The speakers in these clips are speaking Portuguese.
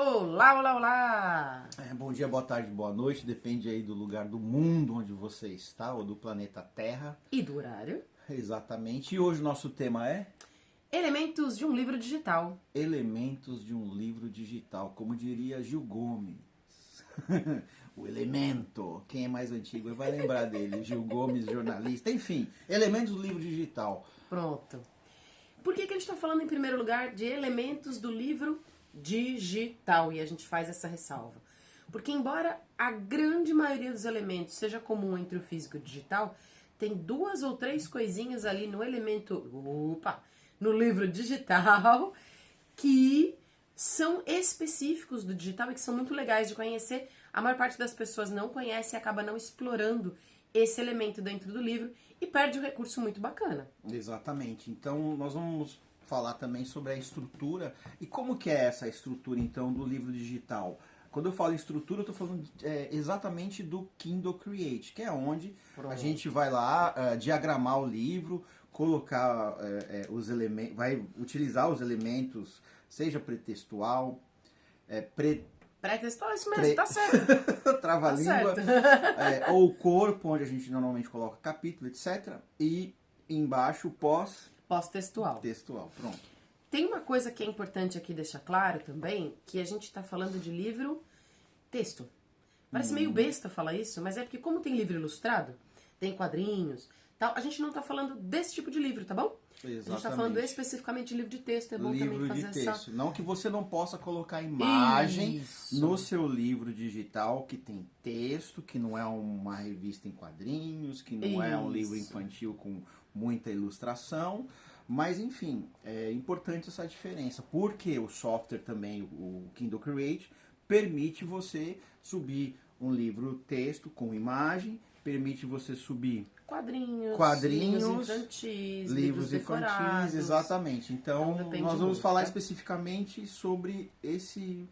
Olá, olá, olá! Bom dia, boa tarde, boa noite, depende aí do lugar do mundo onde você está, ou do planeta Terra. E do horário? Exatamente. E hoje o nosso tema é Elementos de um livro digital. Elementos de um livro digital, como diria Gil Gomes. O elemento, quem é mais antigo vai lembrar dele, Gil Gomes, jornalista, enfim, elementos do livro digital. Pronto. Por que a gente está falando em primeiro lugar de elementos do livro digital? E a gente faz essa ressalva. Porque embora a grande maioria dos elementos seja comum entre o físico e o digital, tem duas ou três coisinhas ali no no livro digital que são específicos do digital e que são muito legais de conhecer. A maior parte das pessoas não conhece e acaba não explorando esse elemento dentro do livro e perde um recurso muito bacana. Exatamente. Então nós vamos falar também sobre a estrutura e como que é essa estrutura então do livro digital. Quando eu falo estrutura, eu estou falando exatamente do Kindle Create, que é onde a gente vai lá diagramar o livro, colocar os elementos, vai utilizar os elementos, seja pretextual, Pré-textual, isso mesmo, tá certo. trava-língua, Tá ou o corpo, onde a gente normalmente coloca capítulo, etc. E embaixo pós-textual. Textual, pronto. Tem uma coisa que é importante aqui deixar claro também, que a gente tá falando de livro texto. Parece meio besta falar isso, mas é porque como tem livro ilustrado, tem quadrinhos, tal, a gente não tá falando desse tipo de livro, tá bom? Exatamente. A gente tá falando especificamente de livro de texto, é bom Livro também fazer de texto. essa... Não que você não possa colocar imagem Isso. no seu livro digital que tem texto, que não é uma revista em quadrinhos, que não é um livro Isso. infantil com muita ilustração. Mas, enfim, é importante essa diferença, porque o software também, o Kindle Create, permite você subir um livro texto com imagem, permite você subir Quadrinhos, livros infantis, exatamente. Então nós vamos muito, falar tá? especificamente sobre esse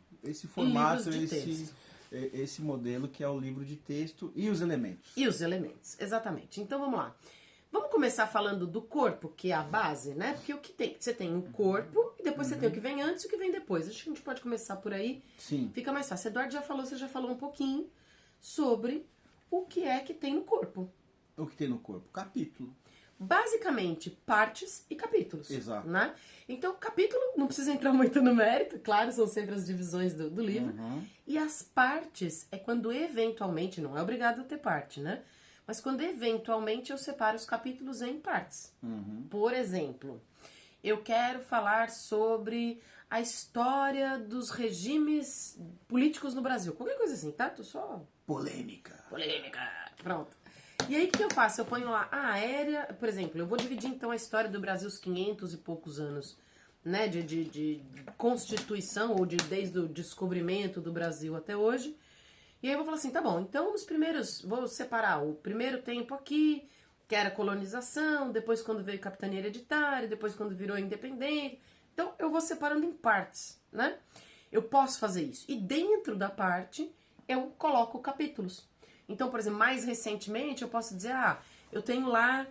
formato, Livros de texto. esse modelo que é o livro de texto e os elementos. E os elementos, exatamente. Então vamos lá. Vamos começar falando do corpo, que é a base, né? Porque o que tem? Você tem o corpo e depois você tem o que vem antes e o que vem depois. Acho que a gente pode começar por aí. Sim. Fica mais fácil. Eduardo você já falou um pouquinho sobre o que é que tem no corpo. O que tem no corpo? Capítulo. Basicamente, partes e capítulos. Exato. Né? Então, capítulo, não precisa entrar muito no mérito, claro, são sempre as divisões do livro. E as partes é quando eventualmente, não é obrigado a ter parte, né? Mas quando eventualmente eu separo os capítulos em partes. Por exemplo, eu quero falar sobre a história dos regimes políticos no Brasil. Qualquer coisa assim, tá? Tô só... Polêmica. Pronto. E aí o que eu faço? Eu ponho lá a aérea, por exemplo, eu vou dividir então a história do Brasil, os 500 e poucos anos, né, de constituição, ou desde o descobrimento do Brasil até hoje. E aí eu vou falar assim, tá bom, então vou separar o primeiro tempo aqui, que era colonização, depois quando veio capitania hereditária, depois quando virou independente. Então eu vou separando em partes, né? Eu posso fazer isso. E dentro da parte, eu coloco capítulos. Então, por exemplo, mais recentemente eu posso dizer, eu tenho lá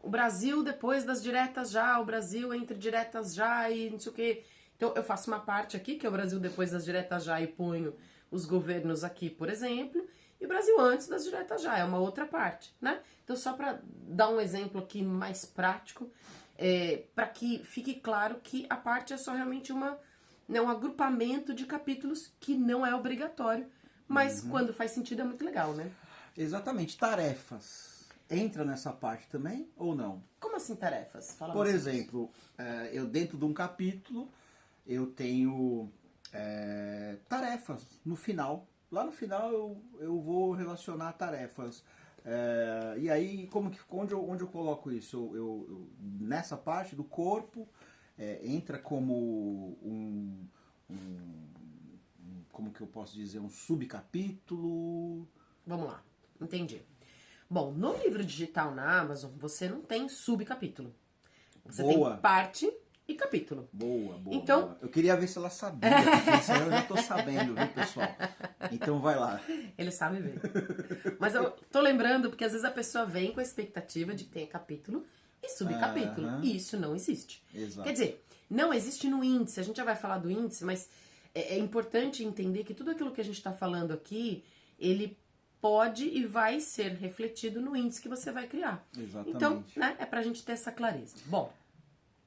o Brasil depois das diretas já, o Brasil entre diretas já e não sei o quê. Então, eu faço uma parte aqui, que é o Brasil depois das diretas já, e ponho os governos aqui, por exemplo, e o Brasil antes das diretas já, é uma outra parte, né? Então, só para dar um exemplo aqui mais prático, para que fique claro que a parte é só realmente um agrupamento de capítulos que não é obrigatório, mas quando faz sentido é muito legal, né? Exatamente. Tarefas. Entra nessa parte também ou não? Como assim tarefas? Fala Por mais exemplo, eu dentro de um capítulo, eu tenho tarefas no final. Lá no final eu vou relacionar tarefas. E aí, onde eu coloco isso? Eu nessa parte do corpo, entra como como que eu posso dizer, um subcapítulo. Vamos lá, entendi. Bom, no livro digital na Amazon, você não tem subcapítulo. Você tem parte e capítulo. Boa. Então, eu queria ver se ela sabia, porque isso aí eu já tô sabendo, viu, pessoal? Então vai lá. Ele sabe bem. Mas eu tô lembrando, porque às vezes a pessoa vem com a expectativa de que tem capítulo e subcapítulo. E isso não existe. Exato. Quer dizer, não existe no índice. A gente já vai falar do índice, mas é importante entender que tudo aquilo que a gente está falando aqui, ele pode e vai ser refletido no índice que você vai criar. Exatamente. Então, né, é pra gente ter essa clareza. Bom.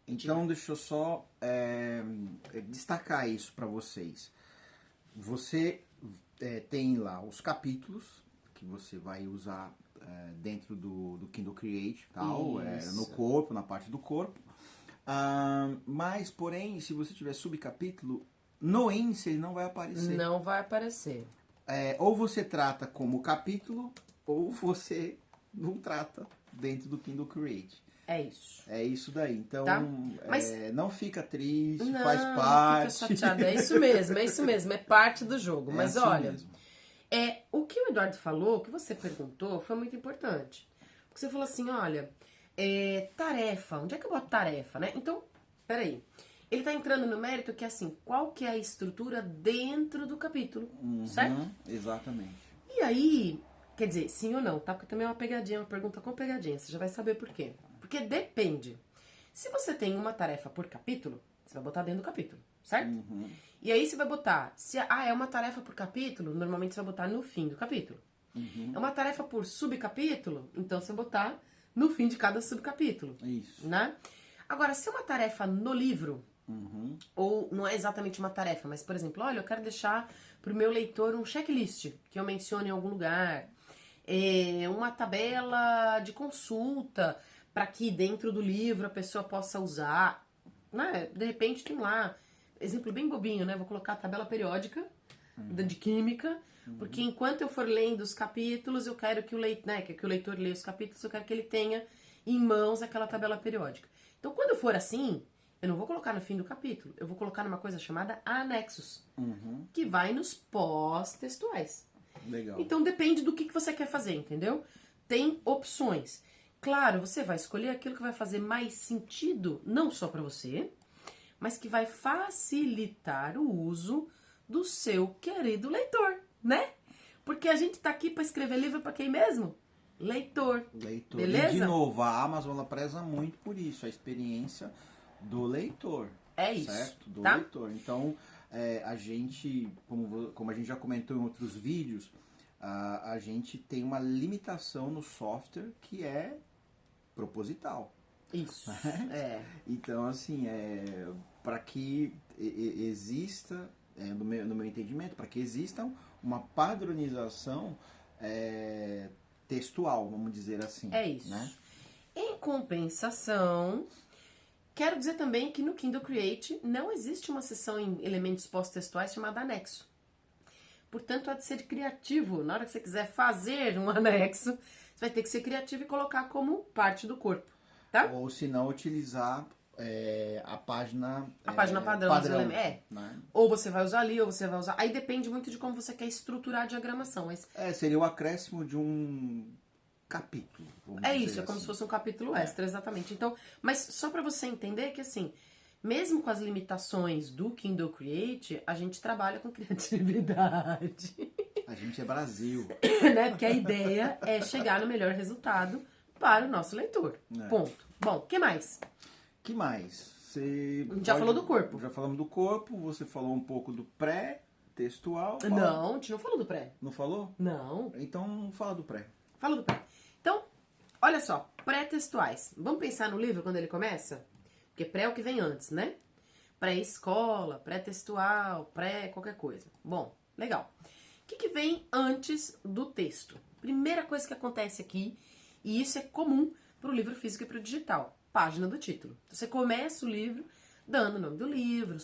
Então, deixa eu só destacar isso para vocês. Você tem lá os capítulos que você vai usar dentro do Kindle Create, tal, no corpo, na parte do corpo. Mas, porém, se você tiver subcapítulo, no índice ele não vai aparecer. Não vai aparecer. Ou você trata como capítulo, ou você não trata dentro do Kindle Create. É isso. É isso daí. Então, tá? Mas não fica triste, não, faz parte. Não fica chateado. É isso mesmo. É parte do jogo. Mas assim olha, mesmo. O que o Eduardo falou, o que você perguntou, foi muito importante. Porque você falou assim, olha, tarefa. Onde é que eu boto tarefa, né? Então, peraí. Ele tá entrando no mérito que é assim, qual que é a estrutura dentro do capítulo, certo? Exatamente. E aí, quer dizer, sim ou não, tá? Porque também é uma pegadinha, uma pergunta com pegadinha, você já vai saber por quê. Porque depende. Se você tem uma tarefa por capítulo, você vai botar dentro do capítulo, certo? E aí você vai botar, se é uma tarefa por capítulo, normalmente você vai botar no fim do capítulo. É uma tarefa por subcapítulo, então você vai botar no fim de cada subcapítulo. Isso. Né? Agora, se é uma tarefa no livro, ou não é exatamente uma tarefa, mas, por exemplo, olha, eu quero deixar pro meu leitor um checklist que eu mencione em algum lugar, uma tabela de consulta para que dentro do livro a pessoa possa usar, né? De repente tem lá, exemplo bem bobinho, né? Vou colocar a tabela periódica de química, porque enquanto eu for lendo os capítulos, eu quero que o leitor, né, que o leitor leia os capítulos, eu quero que ele tenha em mãos aquela tabela periódica. Então, quando for assim, eu não vou colocar no fim do capítulo, eu vou colocar numa coisa chamada anexos, que vai nos pós-textuais. Legal. Então, depende do que você quer fazer, entendeu? Tem opções. Claro, você vai escolher aquilo que vai fazer mais sentido, não só para você, mas que vai facilitar o uso do seu querido leitor, né? Porque a gente tá aqui para escrever livro para quem mesmo? Leitor. Beleza? E de novo, a Amazon ela preza muito por isso, a experiência do leitor. É isso. Certo? Do tá? leitor. Então, a gente, como a gente já comentou em outros vídeos, a gente tem uma limitação no software que é proposital. Isso. Então, assim, para que exista, no meu entendimento, para que exista uma padronização textual, vamos dizer assim. É isso. Né? Em compensação, quero dizer também que no Kindle Create não existe uma seção em elementos pós-textuais chamada anexo. Portanto, há de ser criativo. Na hora que você quiser fazer um anexo, você vai ter que ser criativo e colocar como parte do corpo. Tá? Ou se não, utilizar a página... A página padrão. né? Ou você vai usar ali, ou você vai usar... Aí depende muito de como você quer estruturar a diagramação. Mas... seria o acréscimo de um capítulo. Isso, é como se fosse um capítulo extra, exatamente. Então, mas só para você entender que, assim, mesmo com as limitações do Kindle Create, a gente trabalha com criatividade. A gente é Brasil. Né? Porque a ideia é chegar no melhor resultado para o nosso leitor. Ponto. Bom, o que mais? Que mais? Já falou do corpo. Já falamos do corpo, você falou um pouco do pré-textual. Não, a gente não falou do pré. Não falou? Não. Então, fala do pré. Fala do pré. Então, olha só, pré-textuais. Vamos pensar no livro quando ele começa? Porque pré é o que vem antes, né? Pré-escola, pré-textual, pré qualquer coisa. Bom, legal. O que vem antes do texto? Primeira coisa que acontece aqui, e isso é comum para o livro físico e para o digital, página do título. Então, você começa o livro dando o nome do livro,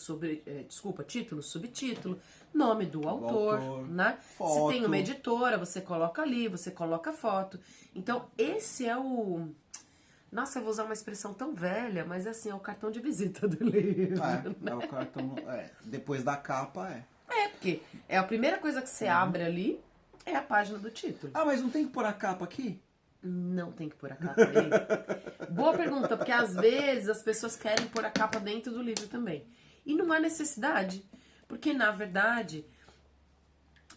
título, subtítulo, nome do autor, né? Foto. Se tem uma editora, você coloca ali, você coloca foto. Então, esse é o... Nossa, eu vou usar uma expressão tão velha, mas assim, é o cartão de visita do livro. É o cartão... depois da capa, porque é a primeira coisa que você abre ali, é a página do título. Mas não tem que pôr a capa aqui? Não tem que pôr a capa aí. Boa pergunta, porque às vezes as pessoas querem pôr a capa dentro do livro também. E não há necessidade, porque na verdade,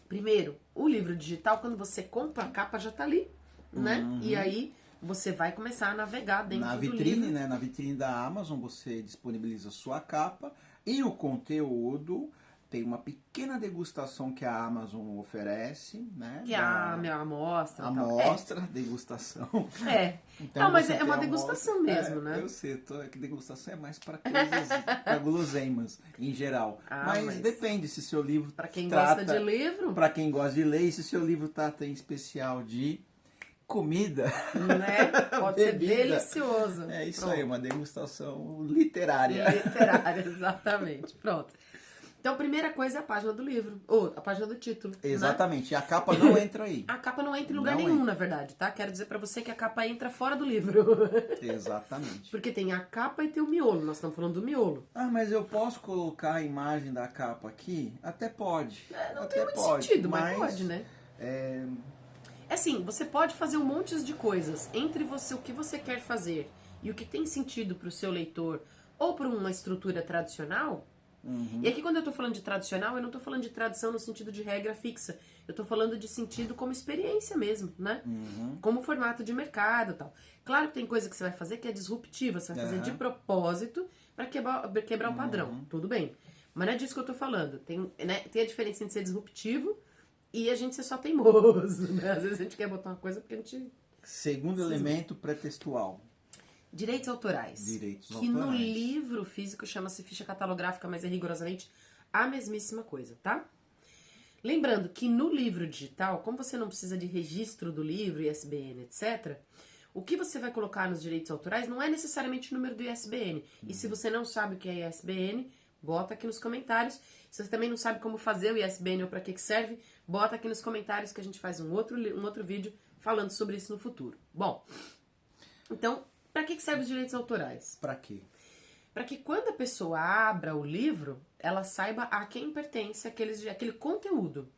primeiro, o livro digital, quando você compra a capa, já tá ali, né? E aí você vai começar a navegar dentro Na do vitrine, livro. né? Na vitrine da Amazon você disponibiliza sua capa e o conteúdo. Tem uma pequena degustação que a Amazon oferece, né? Que é a minha amostra e tal. Amostra, degustação. É. Então Não, mas você é tem uma a degustação amostra. mesmo, né? Eu sei, que degustação é mais para coisas, para guloseimas em geral. mas depende se seu livro Pra quem trata, gosta de livro, para quem gosta de ler, e se seu livro trata em especial de comida, né? Pode ser bebida. delicioso. É isso Pronto. aí, uma degustação literária. Literária, exatamente. Pronto. Então, a primeira coisa é a página do livro, ou a página do título. Exatamente, Né? e a capa não entra aí. A capa não entra em lugar Não nenhum, entra. na verdade, tá? Quero dizer pra você que a capa entra fora do livro. Exatamente. Porque tem a capa e tem o miolo. Nós estamos falando do miolo. Ah, mas eu posso colocar a imagem da capa aqui? Até pode. Não Até tem muito pode, sentido, mas pode, né? É, É assim, você pode fazer um monte de coisas entre você, o que você quer fazer e o que tem sentido pro seu leitor ou para uma estrutura tradicional. E aqui quando eu tô falando de tradicional, eu não tô falando de tradição no sentido de regra fixa. Eu tô falando de sentido como experiência mesmo, né? Como formato de mercado e tal. Claro que tem coisa que você vai fazer que é disruptiva, você vai fazer de propósito pra quebrar o padrão. Tudo bem. Mas não é disso que eu tô falando. Tem a diferença entre ser disruptivo e a gente ser só teimoso, né? Às vezes a gente quer botar uma coisa porque a gente... Segundo elemento pré-textual. Direitos autorais. Direitos que no autorais. livro físico chama-se ficha catalográfica, mas é rigorosamente a mesmíssima coisa, tá? Lembrando que no livro digital, como você não precisa de registro do livro, ISBN, etc., o que você vai colocar nos direitos autorais não é necessariamente o número do ISBN. E se você não sabe o que é ISBN, bota aqui nos comentários. Se você também não sabe como fazer o ISBN ou para que serve, bota aqui nos comentários que a gente faz um outro vídeo falando sobre isso no futuro. Bom, então... Para que servem os direitos autorais? Para quê? Para que quando a pessoa abra o livro, ela saiba a quem pertence aquele conteúdo,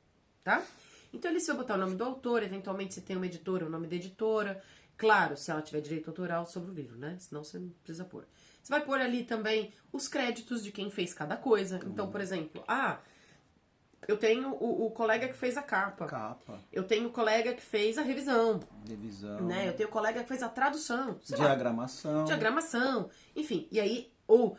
tá? Então, ali você vai botar o nome do autor, eventualmente se tem uma editora, o nome da editora. Claro, se ela tiver direito autoral sobre o livro, né? Senão você não precisa pôr. Você vai pôr ali também os créditos de quem fez cada coisa. Então, por exemplo, eu tenho o colega que fez a capa. Eu tenho o colega que fez a revisão. Né? Eu tenho o colega que fez a tradução. Diagramação. Enfim, e aí... Ou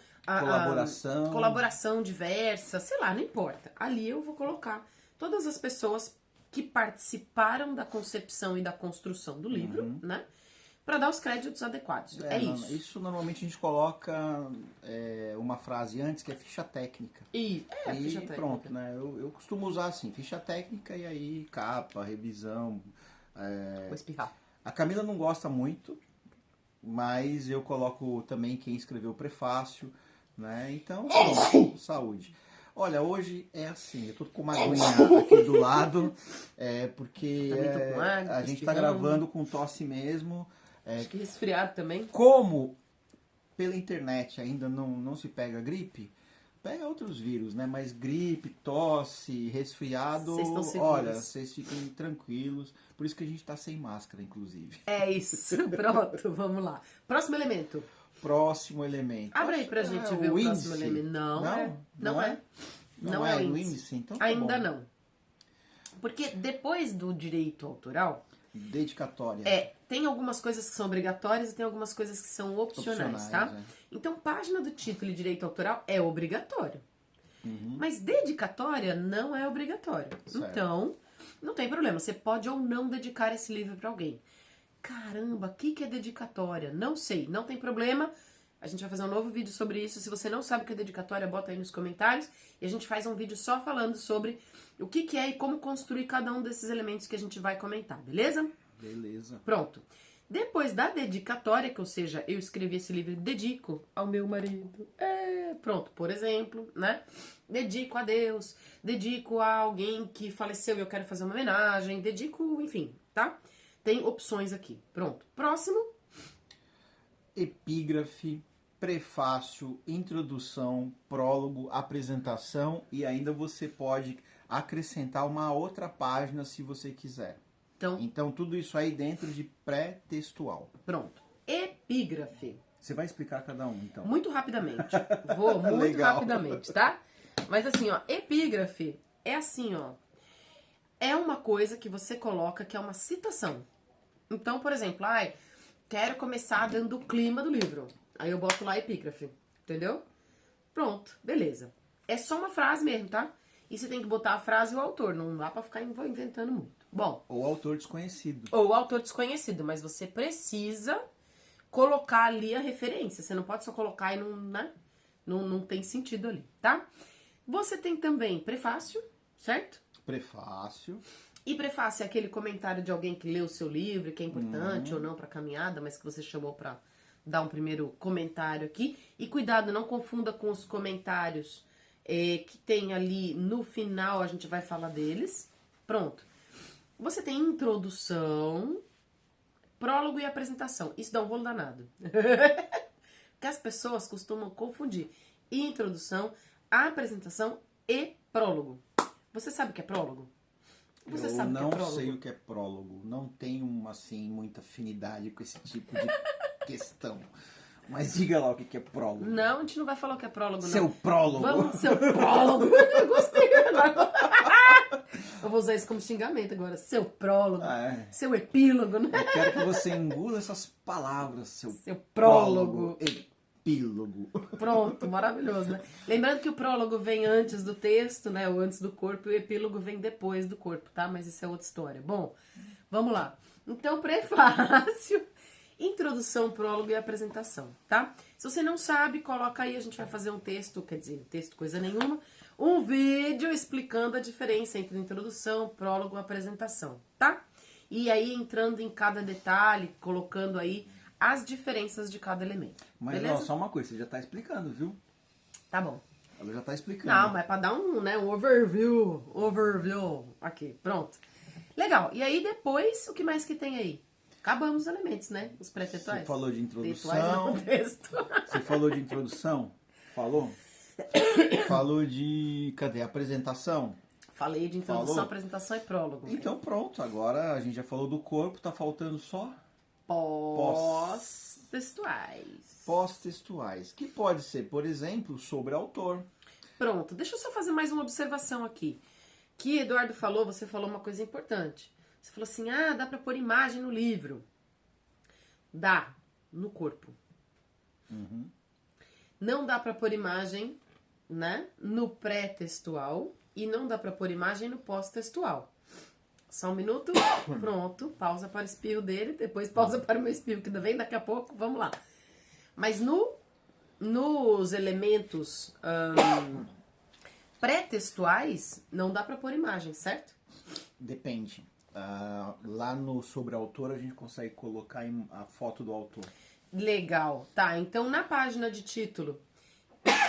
colaboração diversa. Sei lá, não importa. Ali eu vou colocar todas as pessoas que participaram da concepção e da construção do livro, né? Para dar os créditos adequados. É isso. Isso normalmente a gente coloca uma frase antes que é ficha técnica. Ficha técnica. Pronto, né? Eu costumo usar assim, ficha técnica e aí capa, revisão. Vou espirrar. A Camila não gosta muito, mas eu coloco também quem escreveu o prefácio, né? Então, pronto, saúde. Olha, hoje é assim, eu tô com uma aguinha aqui do lado, porque a gente tá gravando com tosse mesmo. Acho que resfriado também. Como pela internet ainda não se pega gripe, pega outros vírus, né? Mas gripe, tosse, resfriado, olha, vocês fiquem tranquilos. Por isso que a gente tá sem máscara, inclusive. É isso, pronto, vamos lá. Próximo elemento. Abre aí pra gente ver o próximo elemento. Não é. Não é o índice. Então tá ainda bom. não. Porque depois do direito autoral... Dedicatória. Tem algumas coisas que são obrigatórias e tem algumas coisas que são opcionais, tá? Então, página do título e direito autoral é obrigatório. Mas dedicatória não é obrigatório. Certo. Então, não tem problema. Você pode ou não dedicar esse livro para alguém. Caramba, o que é dedicatória? Não sei, não tem problema. A gente vai fazer um novo vídeo sobre isso. Se você não sabe o que é dedicatória, bota aí nos comentários. E a gente faz um vídeo só falando sobre o que é e como construir cada um desses elementos que a gente vai comentar, beleza? Beleza. Pronto. Depois da dedicatória, que ou seja, eu escrevi esse livro, dedico ao meu marido. Pronto, por exemplo, né? Dedico a Deus, dedico a alguém que faleceu e eu quero fazer uma homenagem, dedico, enfim, tá? Tem opções aqui. Pronto. Próximo. Epígrafe, prefácio, introdução, prólogo, apresentação e ainda você pode acrescentar uma outra página se você quiser. Então tudo isso aí dentro de pré-textual. Pronto. Epígrafe. Você vai explicar cada um, então? Muito rapidamente. Vou muito rapidamente, tá? Mas assim, ó, epígrafe é assim, ó. É uma coisa que você coloca que é uma citação. Então, por exemplo, quero começar dando o clima do livro. Aí eu boto lá epígrafe, entendeu? Pronto, beleza. É só uma frase mesmo, tá? E você tem que botar a frase e o autor, não dá pra ficar inventando muito. Bom. Ou autor desconhecido. Ou autor desconhecido, mas você precisa colocar ali a referência. Você não pode só colocar e não, né? Não tem sentido ali, tá? Você tem também prefácio, certo? Prefácio. E prefácio é aquele comentário de alguém que leu o seu livro, que é importante ou não pra caminhada, mas que você chamou pra dar um primeiro comentário aqui. E cuidado, não confunda com os comentários que tem ali no final, a gente vai falar deles. Pronto. Você tem introdução, prólogo e apresentação. Isso dá um rolo danado. Porque as pessoas costumam confundir introdução, apresentação e prólogo. Você sabe o que é prólogo? Você sabe o que é prólogo? Eu não sei o que é prólogo. Não tenho, assim, muita afinidade com esse tipo de questão. Mas diga lá o que é prólogo. Não, a gente não vai falar o que é prólogo, não. Seu prólogo. Vamos, seu prólogo. Eu gostei agora. Eu vou usar isso como xingamento agora. Seu prólogo. Seu epílogo, né? Eu quero que você engula essas palavras. Seu prólogo. Epílogo. Pronto, maravilhoso, né? Lembrando que o prólogo vem antes do texto, né? Ou antes do corpo, e o epílogo vem depois do corpo, tá? Mas isso é outra história. Bom, vamos lá. Então, prefácio, introdução, prólogo e apresentação, tá? Se você não sabe, coloca aí, a gente vai fazer um texto, quer dizer, texto coisa nenhuma, um vídeo explicando a diferença entre introdução, prólogo e apresentação, tá? E aí entrando em cada detalhe, colocando aí as diferenças de cada elemento. Mas beleza? não, só uma coisa, você já tá explicando, viu? Tá bom. Ela já tá explicando. Não, mas é pra dar um, né, um overview aqui, pronto. Legal, e aí depois, o que mais que tem aí? Acabamos os elementos, né? Os pré-textuais. Você falou de introdução. Textuais no texto. Você falou de introdução? Falou? Falou de... Cadê? Apresentação? Falei de introdução, Falou? apresentação e prólogo. Então pronto, agora a gente já falou do corpo, tá faltando só Pós-textuais. pós-textuais, que pode ser, por exemplo, sobre autor. Pronto, deixa eu só fazer mais uma observação aqui. Que Eduardo falou, você falou uma coisa importante. Você falou assim, dá pra pôr imagem no livro. Dá, no corpo. Uhum. Não dá pra pôr imagem, né, no pré-textual e não dá pra pôr imagem no pós-textual. Só um minuto, pronto, pausa para o espirro dele, depois pausa para o meu espirro que vem daqui a pouco, vamos lá. Mas nos elementos pré-textuais, não dá para pôr imagem, certo? Depende. Lá no sobre autor a gente consegue colocar a foto do autor. Legal, tá, então na página de título,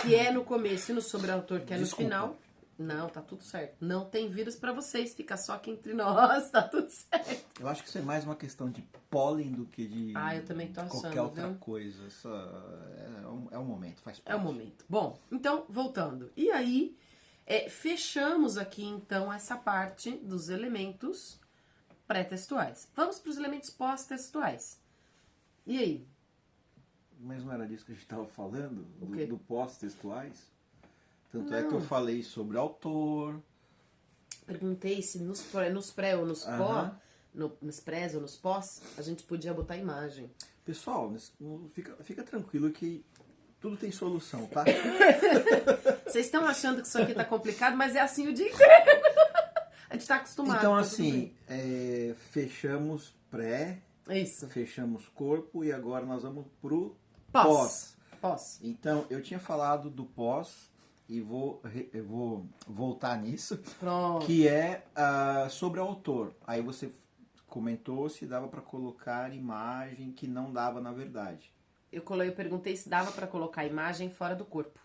que é no começo e no sobre autor, que é no final... Não, tá tudo certo. Não tem vírus pra vocês, fica só aqui entre nós, tá tudo certo. Eu acho que isso é mais uma questão de pólen do que de eu também tô achando, qualquer outra viu? coisa. Isso é um momento, faz parte. É o momento. Bom, então, voltando. E aí, fechamos aqui, então, essa parte dos elementos pré-textuais. Vamos para os elementos pós-textuais. E aí? Mas não era disso que a gente estava falando? O quê? Do pós-textuais? Tanto Não. é que eu falei sobre autor. Perguntei se nos pré ou nos pós, nos prés ou nos pós, a gente podia botar imagem. Pessoal, fica tranquilo que tudo tem solução, tá? Vocês estão achando que isso aqui tá complicado, mas é assim o dia inteiro. A gente tá acostumado. Então, tá assim, fechamos pré, isso. fechamos corpo e agora nós vamos pro Pós. Então, eu tinha falado do pós e eu vou voltar nisso. Pronto. Que é sobre o autor. Aí você comentou se dava para colocar imagem que não dava na verdade. Eu perguntei se dava para colocar imagem fora do corpo.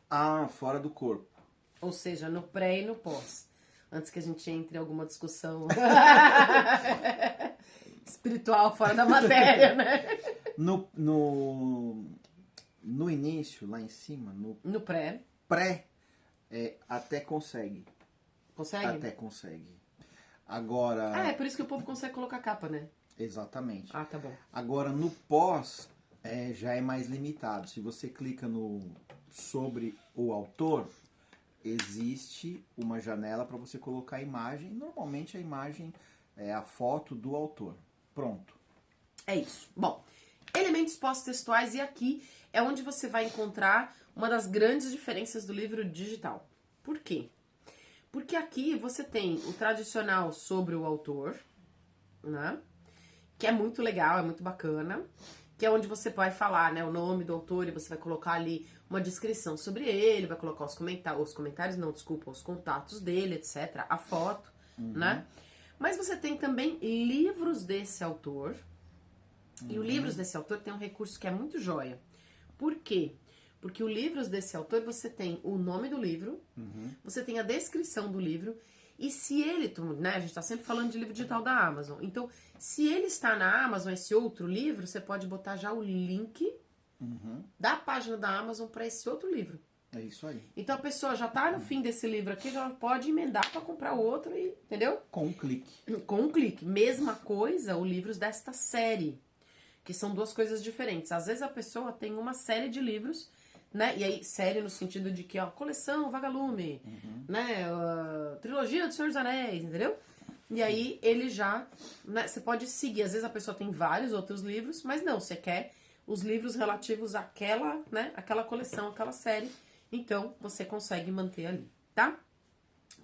Fora do corpo. Ou seja, no pré e no pós. Antes que a gente entre em alguma discussão espiritual fora da matéria, né? No início, lá em cima, no pré, até consegue. Consegue? Até consegue. Agora... é por isso que o povo consegue colocar capa, né? Exatamente. Tá bom. Agora, no pós, já é mais limitado. Se você clica sobre o autor, existe uma janela para você colocar a imagem. Normalmente a imagem é a foto do autor. Pronto. É isso. Bom, Elementos pós-textuais, e aqui é onde você vai encontrar uma das grandes diferenças do livro digital. Por quê? Porque aqui você tem o tradicional sobre o autor, né? Que é muito legal, é muito bacana, que é onde você vai falar, né, o nome do autor e você vai colocar ali uma descrição sobre ele, vai colocar os contatos dele, etc, a foto, né? Mas você tem também livros desse autor, e o livros desse autor tem um recurso que é muito joia. Por quê? Porque o livros desse autor, você tem o nome do livro, você tem a descrição do livro, e se ele, né, a gente tá sempre falando de livro digital da Amazon, então, se ele está na Amazon, esse outro livro, você pode botar já o link da página da Amazon para esse outro livro. É isso aí. Então a pessoa já tá no fim desse livro aqui, já pode emendar para comprar o outro, e, entendeu? Com um clique. Com um clique. Mesma coisa, os livros desta série, que são duas coisas diferentes. Às vezes a pessoa tem uma série de livros, né? E aí, série no sentido de que, ó, coleção, vagalume, né? Trilogia do Senhor dos Anéis, entendeu? E aí, ele já, né? Você pode seguir. Às vezes a pessoa tem vários outros livros, mas não, você quer os livros relativos àquela, né? Aquela coleção, aquela série. Então, você consegue manter ali, tá?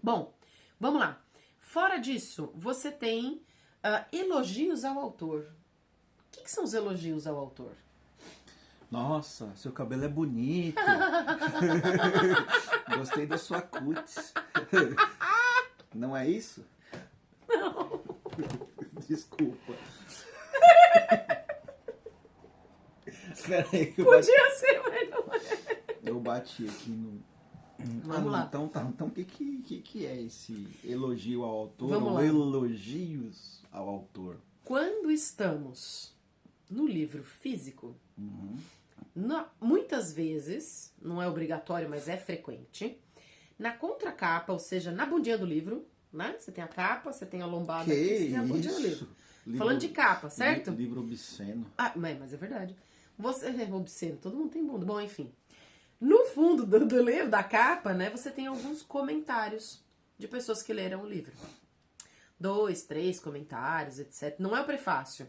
Bom, vamos lá. Fora disso, você tem elogios ao autor. O que são os elogios ao autor? Nossa, seu cabelo é bonito. Gostei da sua cutis. Não é isso? Não. Desculpa. Espera aí que Podia ser, mas não é. eu bati aqui no... Vamos lá. Então tá. Então o que é esse elogio ao autor? Vamos ou lá. elogios ao autor? Quando estamos no livro físico, muitas vezes, não é obrigatório, mas é frequente, na contracapa, ou seja, na bundinha do livro, né? Você tem a capa, você tem a lombada Que aqui, você tem a bundinha do isso? livro. Falando de capa, certo? Livro obsceno. Ah, mas é verdade. Você é obsceno, todo mundo tem bunda. Bom, enfim. No fundo do livro, da capa, né, você tem alguns comentários de pessoas que leram o livro. 2, 3 comentários, etc. Não é o prefácio,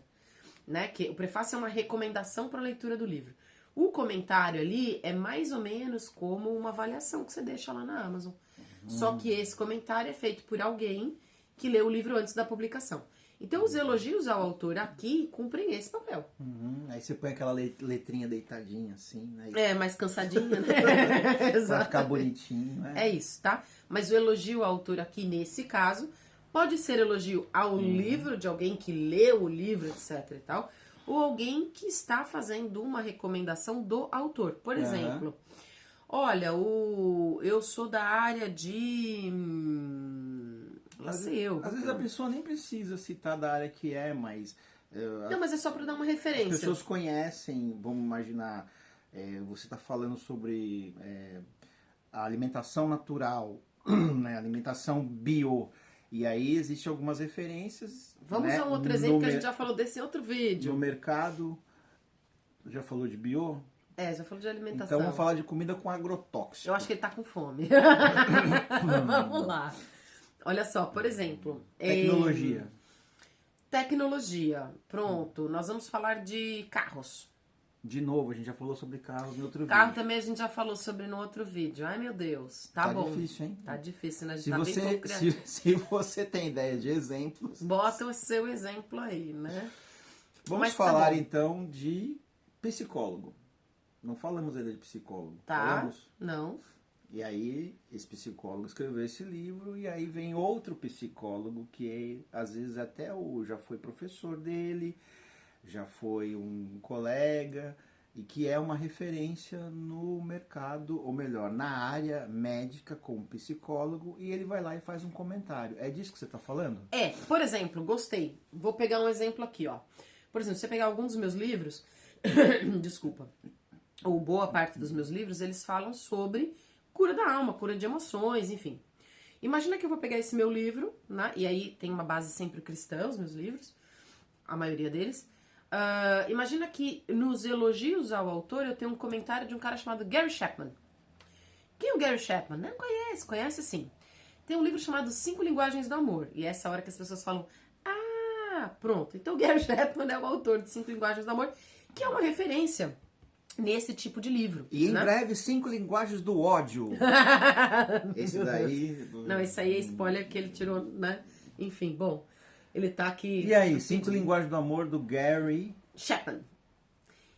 né? Que o prefácio é uma recomendação para a leitura do livro. O comentário ali é mais ou menos como uma avaliação que você deixa lá na Amazon. Só que esse comentário é feito por alguém que leu o livro antes da publicação. Então, os elogios ao autor aqui cumprem esse papel. Aí você põe aquela letrinha deitadinha assim, né? É, mais cansadinha, né? Pra Exato. ficar bonitinho, né? É isso, tá? Mas o elogio ao autor aqui, nesse caso, pode ser elogio ao livro, de alguém que leu o livro, etc e tal, ou alguém que está fazendo uma recomendação do autor. Por exemplo, olha, eu sou da área de... lá sei eu. Às vezes a pessoa nem precisa citar da área que é, mas... Não, mas é só para dar uma As referência. pessoas conhecem, vamos imaginar, você está falando sobre a alimentação natural, né, alimentação bio, e aí existem algumas referências. Vamos né, a um outro exemplo que a gente já falou desse em outro vídeo. No mercado, já falou de bio? É, já falou de alimentação. Então vamos falar de comida com agrotóxico. Eu acho que ele tá com fome. Vamos lá. Olha só, por exemplo... Tecnologia. Tecnologia. Pronto. Nós vamos falar de carros. De novo, a gente já falou sobre carros no outro Carro vídeo. também a gente já falou sobre no outro vídeo. Ai, meu Deus. Tá bom. Difícil, hein? Tá difícil, né? A gente Se tá bem pouco criativo. se você tem ideia de exemplos... Bota o seu exemplo aí, né? Vamos Mas tá falar bom. então de psicólogo. Não falamos ainda de psicólogo. Tá? Falamos? Não. E aí, esse psicólogo escreveu esse livro, e aí vem outro psicólogo que às vezes até já foi professor dele, já foi um colega, e que é uma referência no mercado, ou melhor, na área médica como psicólogo, e ele vai lá e faz um comentário. É disso que você está falando? É, por exemplo, gostei. Vou pegar um exemplo aqui, ó. Por exemplo, se você pegar alguns dos meus livros, desculpa, ou boa parte dos meus livros, eles falam sobre cura da alma, cura de emoções, enfim. Imagina que eu vou pegar esse meu livro, né? E aí tem uma base sempre cristã, os meus livros, a maioria deles. Imagina que nos elogios ao autor eu tenho um comentário de um cara chamado Gary Chapman. Quem é o Gary Chapman? Não conhece, conhece sim. Tem um livro chamado 5 Linguagens do Amor. E é essa hora que as pessoas falam, pronto. Então o Gary Chapman é o autor de 5 Linguagens do Amor, que é uma referência nesse tipo de livro. E em né? breve, 5 linguagens do ódio. Esse daí... Não, esse aí é spoiler que ele tirou, né? Enfim, bom, ele tá aqui... E aí, 5 linguagens do amor do Gary Chapman.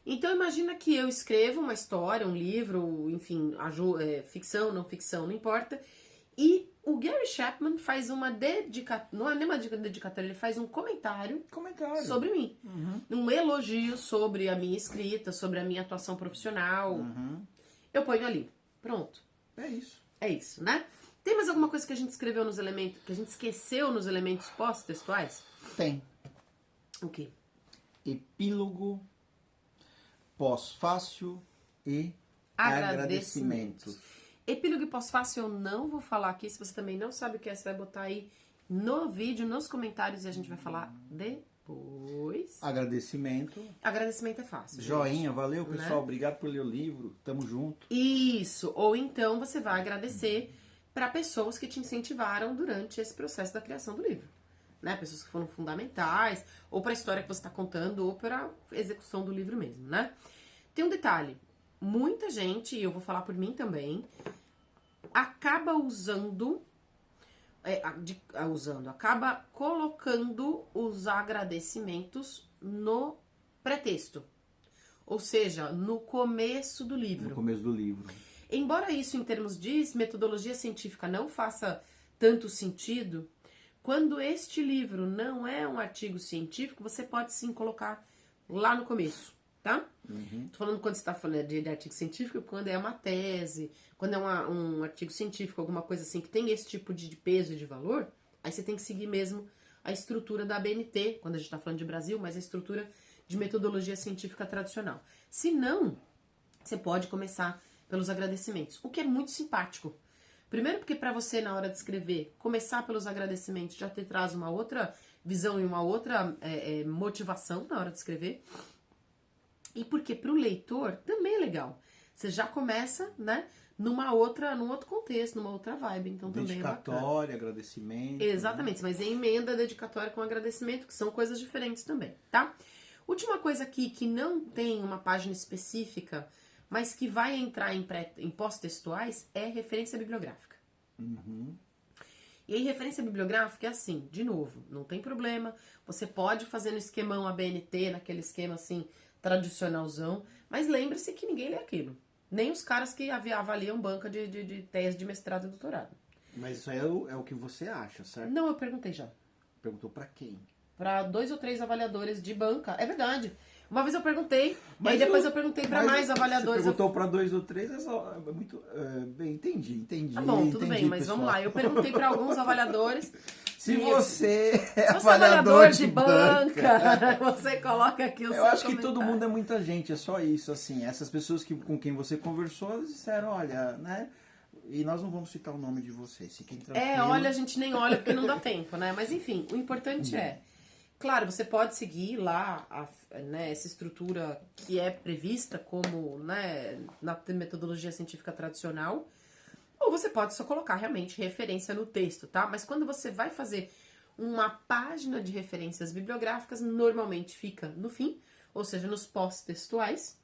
Então imagina que eu escrevo uma história, um livro, enfim, ficção, não ficção, não importa. E o Gary Chapman faz uma dedicatória, não é nem uma dedicatória, ele faz um comentário sobre mim. Um elogio sobre a minha escrita, sobre a minha atuação profissional. Eu ponho ali. Pronto. É isso. É isso, né? Tem mais alguma coisa que a gente escreveu nos elementos, que a gente esqueceu nos elementos pós-textuais? Tem. O quê? Epílogo, pós-fácil e agradecimentos. Epílogo e pós-fácil eu não vou falar aqui. Se você também não sabe o que é, você vai botar aí no vídeo, nos comentários, e a gente vai falar depois. Agradecimento. Agradecimento é fácil. Joinha, gente, valeu, né? pessoal. Obrigado por ler o livro. Tamo junto. Isso. Ou então você vai agradecer para pessoas que te incentivaram durante esse processo da criação do livro. Né? Pessoas que foram fundamentais, ou para a história que você está contando, ou para a execução do livro mesmo, né? Tem um detalhe. Muita gente, e eu vou falar por mim também, acaba acaba colocando os agradecimentos no pretexto. Ou seja, no começo do livro. No começo do livro. Embora isso, em termos de metodologia científica, não faça tanto sentido, quando este livro não é um artigo científico, você pode sim colocar lá no começo, tá? Tô falando quando você tá falando de artigo científico, quando é uma tese, quando é um artigo científico, alguma coisa assim que tem esse tipo de peso e de valor, aí você tem que seguir mesmo a estrutura da ABNT, quando a gente tá falando de Brasil, mas a estrutura de metodologia científica tradicional. Se não, você pode começar pelos agradecimentos, o que é muito simpático. Primeiro porque para você, na hora de escrever, começar pelos agradecimentos já te traz uma outra visão e uma outra motivação na hora de escrever. E porque para o leitor também é legal. Você já começa, né, num outro contexto, numa outra vibe. Então também é bacana. Dedicatória, agradecimento. Exatamente, mas é emenda, dedicatória com agradecimento, que são coisas diferentes também, tá? Última coisa aqui que não tem uma página específica, mas que vai entrar em pós-textuais, é referência bibliográfica. E aí, referência bibliográfica é assim, de novo, não tem problema. Você pode fazer no esquemão ABNT, naquele esquema assim, tradicionalzão, mas lembre-se que ninguém lê aquilo. Nem os caras que avaliam banca de tese de mestrado e doutorado. Mas isso aí é o que você acha, certo? Não, eu perguntei já. Perguntou pra quem? Para 2 ou 3 avaliadores de banca. É verdade. Uma vez eu perguntei, Mas aí depois eu perguntei para mais avaliadores. Você perguntou para 2 ou 3, é muito... bem, entendi. Tá bom, tudo bem, mas pessoal. vamos lá. Eu perguntei para alguns avaliadores. Se você é se você é avaliador de banca, você coloca aqui o seu Eu acho que comentário. todo mundo é muita gente, é só isso, assim. Essas pessoas com quem você conversou, elas disseram, olha, né... E nós não vamos citar o nome de vocês, fiquem tranquilos. Olha, a gente nem olha porque não dá tempo, né? Mas enfim, o importante é... Claro, você pode seguir lá essa estrutura que é prevista como, né, na metodologia científica tradicional, ou você pode só colocar realmente referência no texto, tá? Mas quando você vai fazer uma página de referências bibliográficas, normalmente fica no fim, ou seja, nos pós-textuais,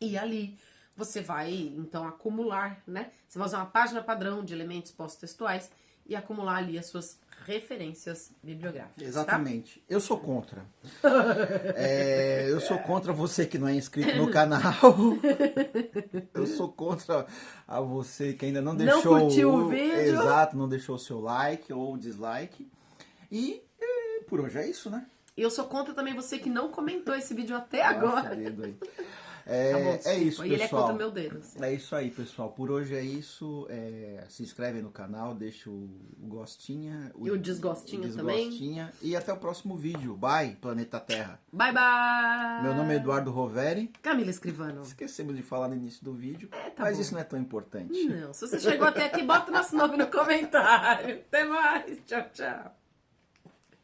e ali você vai, então, acumular, né? Você vai usar uma página padrão de elementos pós-textuais e acumular ali as suas referências bibliográficas. Exatamente. Tá? Eu sou contra. Eu sou contra você que não é inscrito no canal. Eu sou contra a você que ainda não deixou... Não curtiu o vídeo. Exato, não deixou o seu like ou dislike. E por hoje é isso, né? E eu sou contra também você que não comentou esse vídeo até agora. Dedo aí. Tá bom, É isso, pessoal. E ele é contra o meu dedo. Assim. É isso aí, pessoal. Por hoje é isso. Se inscreve no canal, deixa o gostinha. E o desgostinho também. E até o próximo vídeo. Bye, Planeta Terra. Bye, bye. Meu nome é Eduardo Roveri. Camila Escrivano. Esquecemos de falar no início do vídeo, Tá mas bom. Isso não é tão importante. Não, se você chegou até aqui, bota nosso nome no comentário. Até mais. Tchau, tchau.